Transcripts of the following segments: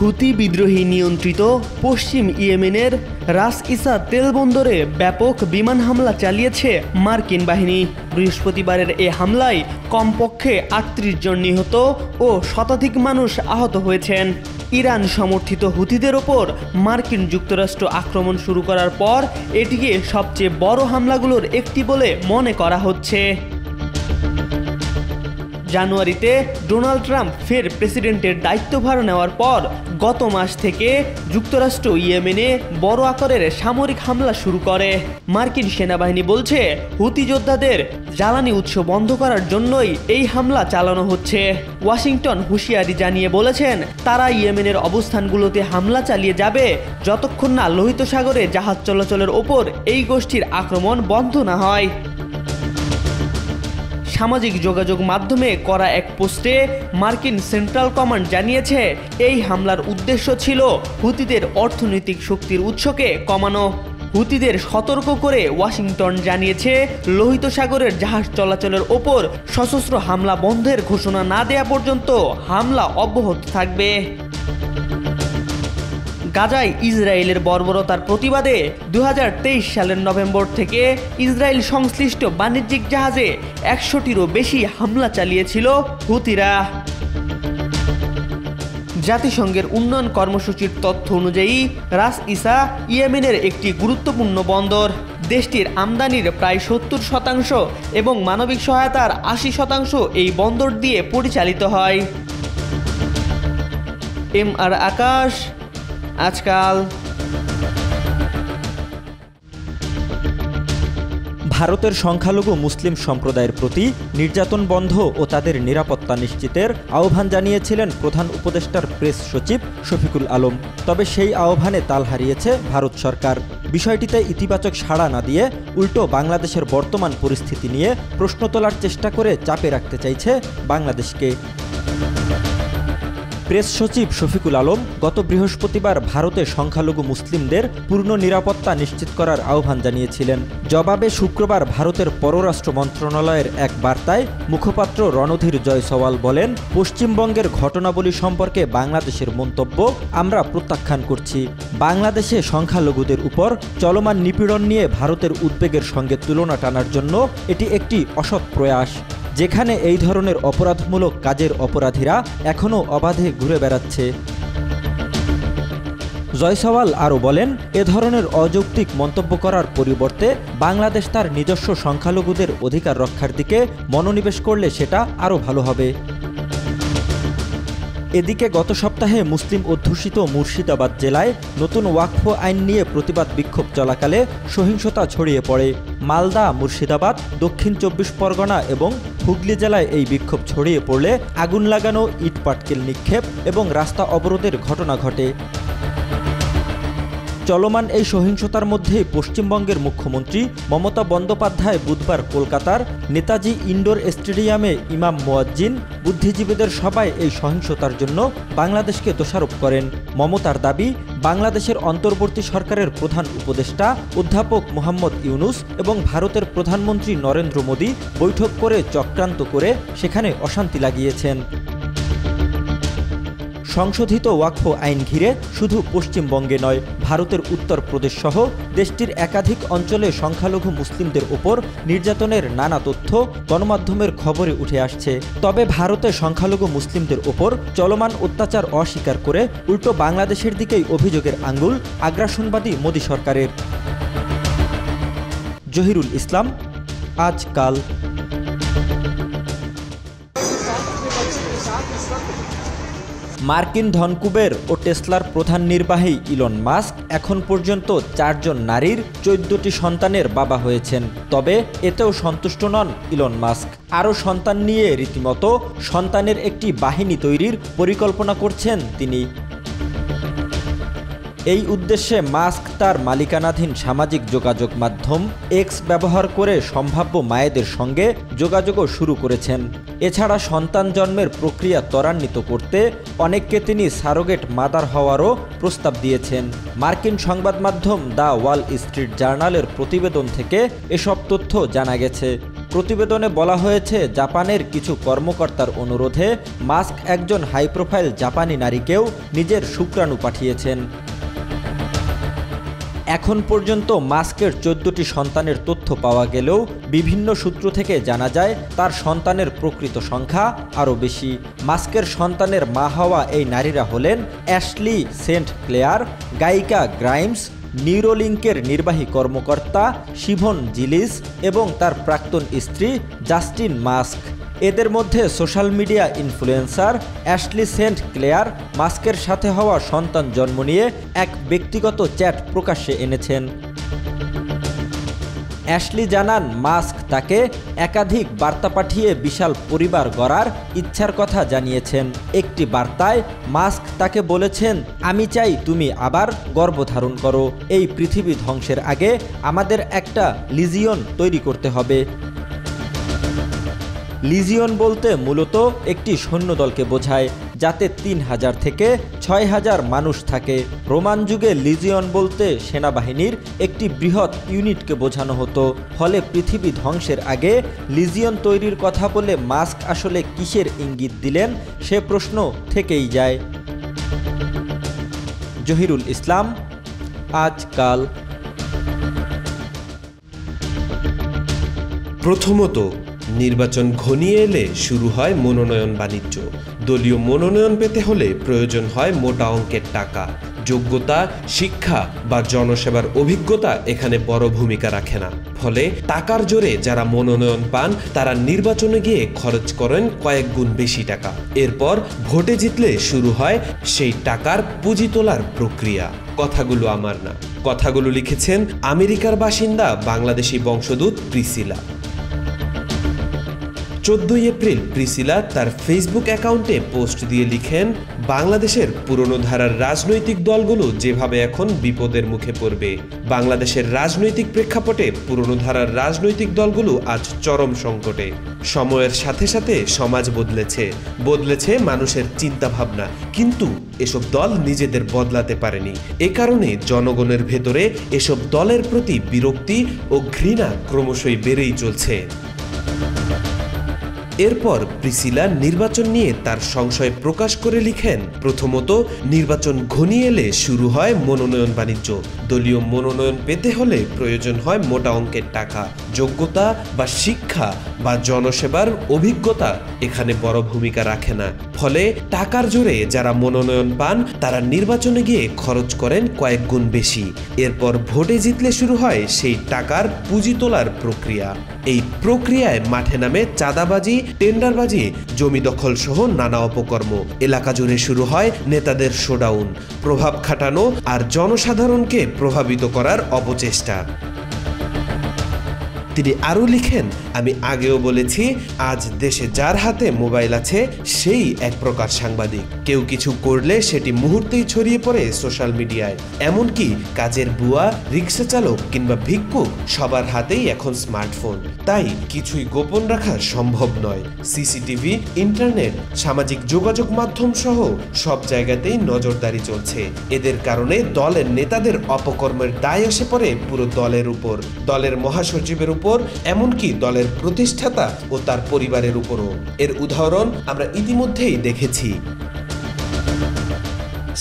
হুতি বিদ্রোহী নিয়ন্ত্রিত পশ্চিম ইয়েমেনের রাস ইসা তেল বন্দরে ব্যাপক বিমান হামলা চালিয়েছে মার্কিন বাহিনী। বৃহস্পতিবারের এ হামলায় কমপক্ষে ৩৮ জন নিহত ও শতাধিক মানুষ আহত হয়েছেন। ইরান সমর্থিত হুতিদের ওপর মার্কিন যুক্তরাষ্ট্র আক্রমণ শুরু করার পর এটিকে সবচেয়ে বড় হামলাগুলোর একটি বলে মনে করা হচ্ছে। জানুয়ারিতে ডোনাল্ড ট্রাম্প ফের প্রেসিডেন্টের দায়িত্বভার নেওয়ার পর গত মাস থেকে যুক্তরাষ্ট্র ইয়েমেনে বড় আকারের সামরিক হামলা শুরু করে। মার্কিন সেনাবাহিনী বলছে হুতি যোদ্ধাদের জ্বালানি উৎস বন্ধ করার জন্যই এই হামলা চালানো হচ্ছে। ওয়াশিংটন হুঁশিয়ারি জানিয়ে বলেছেন তারা ইয়েমেনের অবস্থানগুলোতে হামলা চালিয়ে যাবে যতক্ষণ না লোহিত সাগরে জাহাজ চলাচলের ওপর এই গোষ্ঠীর আক্রমণ বন্ধ না হয়। সামাজিক যোগাযোগ মাধ্যমে করা এক পোস্টে মার্কিন সেন্ট্রাল কমান্ড জানিয়েছে এই হামলার উদ্দেশ্য ছিল হুতিদের অর্থনৈতিক শক্তির উৎসকে কমানো। হুতিদের সতর্ক করে ওয়াশিংটন জানিয়েছে লোহিত সাগরের জাহাজ চলাচলের ওপর সশস্ত্র হামলা বন্ধের ঘোষণা না দেয়া পর্যন্ত হামলা অব্যাহত থাকবে। গাজায় ইসরায়েলের বর্বরতার প্রতিবাদে ২০২৩ সালের নভেম্বর থেকে ইসরায়েল সংশ্লিষ্ট বাণিজ্যিক জাহাজে ১০০টিরও বেশি হামলা চালিয়েছিল হুতিরা। জাতিসংঘের উন্নয়ন কর্মসূচির তথ্য অনুযায়ী রাস ইসা ইয়েমেনের একটি গুরুত্বপূর্ণ বন্দর। দেশটির আমদানির প্রায় ৭০% এবং মানবিক সহায়তার ৮০% এই বন্দর দিয়ে পরিচালিত হয়। MR আকাশ, আজকাল। ভারতের সংখ্যালঘু মুসলিম সম্প্রদায়ের প্রতি নির্যাতন বন্ধ ও তাদের নিরাপত্তা নিশ্চিতের আহ্বান জানিয়েছিলেন প্রধান উপদেষ্টার প্রেস সচিব শফিকুল আলম। তবে সেই আহ্বানে তাল হারিয়েছে ভারত সরকার। বিষয়টিতে ইতিবাচক সাড়া না দিয়ে উল্টো বাংলাদেশের বর্তমান পরিস্থিতি নিয়ে প্রশ্ন তোলার চেষ্টা করে চাপে রাখতে চাইছে বাংলাদেশকে। প্রেস সচিব শফিকুল আলম গত বৃহস্পতিবার ভারতে সংখ্যালঘু মুসলিমদের পূর্ণ নিরাপত্তা নিশ্চিত করার আহ্বান জানিয়েছিলেন। জবাবে শুক্রবার ভারতের পররাষ্ট্র মন্ত্রণালয়ের এক বার্তায় মুখপাত্র রণধীর জয়সওয়াল বলেন, পশ্চিমবঙ্গের ঘটনাবলী সম্পর্কে বাংলাদেশের মন্তব্য আমরা প্রত্যাখ্যান করছি। বাংলাদেশে সংখ্যালঘুদের উপর চলমান নিপীড়ন নিয়ে ভারতের উদ্বেগের সঙ্গে তুলনা টানার জন্য এটি একটি অসৎ প্রয়াস, যেখানে এই ধরনের অপরাধমূলক কাজের অপরাধীরা এখনও অবাধে ঘুরে বেড়াচ্ছে। জয়সওয়াল আরও বলেন, এ ধরনের অযৌক্তিক মন্তব্য করার পরিবর্তে বাংলাদেশ তার নিজস্ব সংখ্যালঘুদের অধিকার রক্ষার দিকে মনোনিবেশ করলে সেটা আরও ভালো হবে। এদিকে গত সপ্তাহে মুসলিম অধ্যুষিত মুর্শিদাবাদ জেলায় নতুন ওয়াকফ আইন নিয়ে প্রতিবাদ বিক্ষোভ চলাকালে সহিংসতা ছড়িয়ে পড়ে। মালদা, মুর্শিদাবাদ, দক্ষিণ ২৪ পরগনা এবং হুগলি জেলায় এই বিক্ষোভ ছড়িয়ে পড়লে আগুন লাগানো, ইট পাটকেল নিক্ষেপ এবং রাস্তা অবরোধের ঘটনা ঘটে। চলমান এই সহিংসতার মধ্যেই পশ্চিমবঙ্গের মুখ্যমন্ত্রী মমতা বন্দ্যোপাধ্যায় বুধবার কলকাতার নেতাজি ইনডোর স্টেডিয়ামে ইমাম মুয়াজ্জিন, বুদ্ধিজীবীদের সভায় এই সহিংসতার জন্য বাংলাদেশকে দোষারোপ করেন। মমতার দাবি, বাংলাদেশের অন্তর্বর্তী সরকারের প্রধান উপদেষ্টা অধ্যাপক মোহাম্মদ ইউনুস এবং ভারতের প্রধানমন্ত্রী নরেন্দ্র মোদী বৈঠক করে চক্রান্ত করে সেখানে অশান্তি লাগিয়েছেন। সংশোধিত ওয়াকফ আইন ঘিরে শুধু পশ্চিমবঙ্গে নয়, ভারতের উত্তরপ্রদেশ সহ দেশটির একাধিক অঞ্চলে সংখ্যালঘু মুসলিমদের ওপর নির্যাতনের নানা তথ্য গণমাধ্যমের খবরে উঠে আসছে। তবে ভারতে সংখ্যালঘু মুসলিমদের ওপর চলমান অত্যাচার অস্বীকার করে উল্টো বাংলাদেশের দিকেই অভিযোগের আঙ্গুল আগ্রাসনবাদী মোদী সরকারের। জহিরুল ইসলাম, আজকাল। মার্কিন ধনকুবের ও টেসলার প্রধান নির্বাহী ইলন মাস্ক এখন পর্যন্ত ৪ জন নারীর ১৪টি সন্তানের বাবা হয়েছেন। তবে এতেও সন্তুষ্ট নন ইলন মাস্ক। আরও সন্তান নিয়ে রীতিমতো সন্তানের একটি বাহিনী তৈরির পরিকল্পনা করছেন তিনি। এই উদ্দেশ্যে মাস্ক তার মালিকানাধীন সামাজিক যোগাযোগ মাধ্যম এক্স ব্যবহার করে সম্ভাব্য মায়েদের সঙ্গে যোগাযোগও শুরু করেছেন। এছাড়া সন্তান জন্মের প্রক্রিয়া ত্বরান্বিত করতে অনেককে তিনি সারোগেট মাদার হওয়ারও প্রস্তাব দিয়েছেন। মার্কিন সংবাদ মাধ্যম দ্য ওয়াল স্ট্রিট জার্নালের প্রতিবেদন থেকে এসব তথ্য জানা গেছে। প্রতিবেদনে বলা হয়েছে, জাপানের কিছু কর্মকর্তার অনুরোধে মাস্ক একজন হাই প্রোফাইল জাপানি নারীকেও নিজের শুক্রাণু পাঠিয়েছেন। এখন পর্যন্ত মাস্কের 14টি সন্তানের তথ্য পাওয়া গেলেও বিভিন্ন সূত্র থেকে জানা যায় তার সন্তানের প্রকৃত সংখ্যা আরও বেশি। মাস্কের সন্তানের মা হওয়া এই নারীরা হলেন অ্যাশলি সেন্ট ক্লেয়ার, গায়িকা গ্রাইমস, নিউরোলিঙ্কের নির্বাহী কর্মকর্তা শিভন জিলিস এবং তার প্রাক্তন স্ত্রী জাস্টিন মাস্ক। এদের মধ্যে social media influencer Ashley Saint Clair মাস্কের সাথে হওয়া সন্তান জন্ম নিয়ে এক ব্যক্তিগত চ্যাট প্রকাশ্যে এনেছেন। অ্যাশলি জানান, মাস্ক তাকে একাধিক বার্তা পাঠিয়ে বিশাল পরিবার গড়ার ইচ্ছার কথা জানিয়েছেন। একটি বার্তায় মাস্ক তাকে বলেছেন, আমি চাই তুমি আবার গর্ভধারণ করো। এই পৃথিবী ধ্বংসের আগে আমাদের একটা লিজিয়ন তৈরি করতে হবে। লিজিয়ন বলতে মূলত একটি সৈন্যদলকে বোঝায়, যাতে 3000 থেকে 6000 মানুষ থাকে। রোমান যুগে লিজিয়ন বলতে সেনাবাহিনীর একটি বৃহৎ ইউনিটকে বোঝানো হতো। ফলে পৃথিবী ধ্বংসের আগে লিজিয়ন তৈরির কথা বলে মাস্ক আসলে কিসের ইঙ্গিত দিলেন সে প্রশ্ন থেকেই যায়। জহিরুল ইসলাম, আজকাল। প্রথমত, নির্বাচন ঘনিয়ে এলে শুরু হয় মনোনয়ন বাণিজ্য। দলীয় মনোনয়ন পেতে হলে প্রয়োজন হয় মোটা অঙ্কের টাকা। যোগ্যতা, শিক্ষা বা জনসেবার অভিজ্ঞতা এখানে বড় ভূমিকা রাখে না। ফলে টাকার জোরে যারা মনোনয়ন পান তারা নির্বাচনে গিয়ে খরচ করেন কয়েক গুণ বেশি টাকা। এরপর ভোটে জিতলে শুরু হয় সেই টাকার পুঁজি তোলার প্রক্রিয়া। কথাগুলো আমার না, কথাগুলো লিখেছেন আমেরিকার বাসিন্দা বাংলাদেশি বংশোদ্ভূত প্রিসিলা। 14 এপ্রিল প্রিসিলা তার ফেসবুক অ্যাকাউন্টে পোস্ট দিয়ে লিখেন, বাংলাদেশের পুরনো ধারার রাজনৈতিক দলগুলো যেভাবে এখন বিপদের মুখে পড়বে, বাংলাদেশের রাজনৈতিক প্রেক্ষাপটে পুরনো ধারার রাজনৈতিক দলগুলো আজ চরম সংকটে। সময়ের সাথে সাথে সমাজ বদলেছে মানুষের চিন্তাভাবনা, কিন্তু এসব দল নিজেদের বদলাতে পারেনি। এ কারণে জনগণের ভেতরে এসব দলের প্রতি বিরক্তি ও ঘৃণা ক্রমশই বেড়েই চলছে। এরপর প্রিসিলা নির্বাচন নিয়ে তার সংশয় প্রকাশ করে লিখেন, প্রথমত, নির্বাচন ঘনিয়ে এলে শুরু হয় মনোনয়ন বাণিজ্য। দলীয় মনোনয়ন পেতে হলে প্রয়োজন হয় মোটা অঙ্কের টাকা। যোগ্যতা বা শিক্ষা বা জনসেবার অভিজ্ঞতা এখানে বড় ভূমিকা রাখে না। ফলে টাকার জোরে যারা মনোনয়ন পান তারা নির্বাচনে গিয়ে খরচ করেন কয়েক গুণ বেশি। এরপর ভোটে জিতলে শুরু হয় সেই টাকার পুঁজি তোলার প্রক্রিয়া। এই প্রক্রিয়ায় মাঠে নামে চাঁদাবাজি, টেন্ডারবাজি, জমি দখল সহ নানা অপকর্ম। এলাকা জুড়ে শুরু হয় নেতাদের শোডাউন, প্রভাব খাটানো আর জনসাধারণকে প্রভাবিত করার অপচেষ্টা। তিনি আরও লিখেন, আমি আগেও বলেছি, আজ দেশে যার হাতে মোবাইল আছে সেই এক প্রকার সাংবাদিক। কেউ কিছু করলে সেটি মুহূর্তেই ছড়িয়ে পড়ে সোশ্যাল মিডিয়ায়। এমনকি কাজের বুয়া, রিক্সা চালক কিংবা ভিক্ষুক সবার হাতেই এখন স্মার্টফোন। তাই কিছুই গোপন রাখা সম্ভব নয়। সিসিটিভি, ইন্টারনেট, সামাজিক যোগাযোগ মাধ্যম সহ সব জায়গাতেই নজরদারি চলছে। এদের কারণে দলের নেতাদের অপকর্মের দায় এসে পড়ে পুরো দলের উপর, দলের মহাসচিবের উপর, এমনকি দলের প্রতিষ্ঠাতা ও তার পরিবারের উপরও। এর উদাহরণ আমরা ইতিমধ্যেই দেখেছি।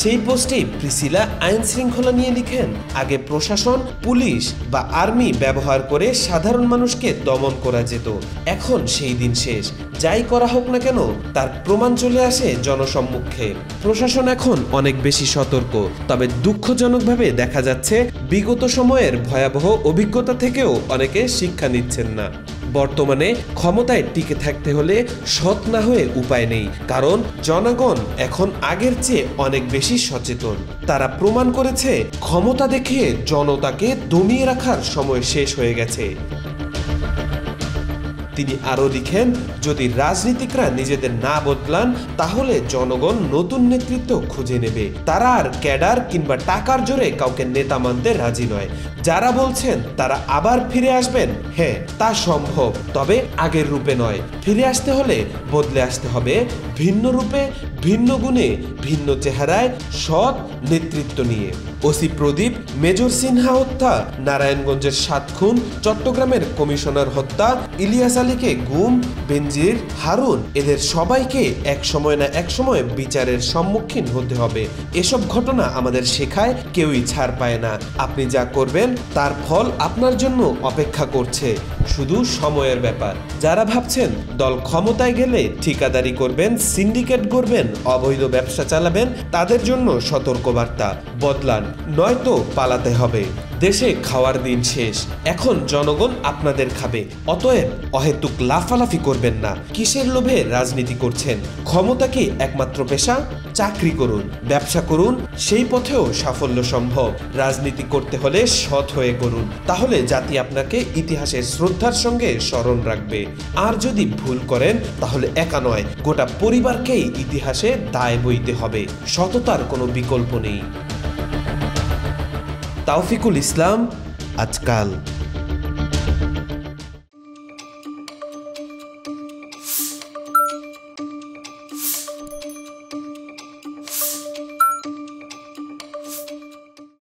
সেই পোস্টেই প্রিসিলা আইন শৃঙ্খলা নিয়ে লিখেন, আগে প্রশাসন, পুলিশ বা আর্মি ব্যবহার করে সাধারণ মানুষকে দমন করা যেত। এখন সেই দিন শেষ। যাই করা হোক না কেন তার প্রমাণ চলে আসে জনসম্মুখে। প্রশাসন এখন অনেক বেশি সতর্ক, তবে দুঃখজনকভাবে দেখা যাচ্ছে বিগত সময়ের ভয়াবহ অভিজ্ঞতা থেকেও অনেকে শিক্ষা নিচ্ছেন না। বর্তমানে ক্ষমতায় টিকে থাকতে হলে সৎ না হয়ে উপায় নেই, কারণ জনগণ এখন আগের চেয়ে অনেক বেশি সচেতন। তারা প্রমাণ করেছে ক্ষমতা দেখিয়ে জনতাকে দমিয়ে রাখার সময় শেষ হয়ে গেছে। তিনি আরও লিখেন, যদি রাজনীতিকরা নিজেদের না বদলান তাহলে জনগণ নতুন নেতৃত্ব খুঁজে নেবে। তারা আর ক্যাডার কিংবা টাকার জোরে কাউকে নেতা মানতে রাজি নয়। যারা বলছেন তারা আবার ফিরে আসবেন, হ্যাঁ তা সম্ভব, তবে আগের রূপে নয়। ফিরে আসতে হলে বদলে আসতে হবে ভিন্ন রূপে, ভিন্ন গুণে, ভিন্ন চেহারায়, সৎ নেতৃত্ব নিয়ে। ওসি প্রদীপ, মেজর সিনহা হত্যা, নারায়ণগঞ্জের 7 খুন, চট্টগ্রামের কমিশনার হত্যা, ইলিয়াস আলীকে গুম, বেনজির, হারুন, এদের সবাইকে এক সময় না এক সময় বিচারের সম্মুখীন হতে হবে। এসব ঘটনা আমাদের শেখায় কেউই ছাড় পায় না। আপনি যা করবেন তার ফল আপনার জন্য অপেক্ষা করছে, শুধু সময়ের ব্যাপার। যারা ভাবছেন দল ক্ষমতায় গেলে ঠিকাদারি করবেন, সিন্ডিকেট গড়বেন, অবৈধ ব্যবসা চালাবেন, তাদের জন্য সতর্কবার্তা, বদলান, নয়তো পালাতে হবে। দেশে খাওয়ার দিন শেষ, এখন জনগণ আপনাদের খাবে। অতএব অহেতুক লাফালাফি করবেন না। কিসের লোভে রাজনীতি করছেন? ক্ষমতা কি একমাত্র পেশা? চাকরি করুন, ব্যবসা করুন, সেই পথেও সাফল্য সম্ভব। রাজনীতি করতে হলে সৎ হয়ে করুন, তাহলে জাতি আপনাকে ইতিহাসের শ্রদ্ধার সঙ্গে স্মরণ রাখবে। আর যদি ভুল করেন তাহলে একা নয়, গোটা পরিবারকেই ইতিহাসে দায় বইতে হবে। সততার কোনো বিকল্প নেই। তাওফিকুল ইসলাম, আজকাল।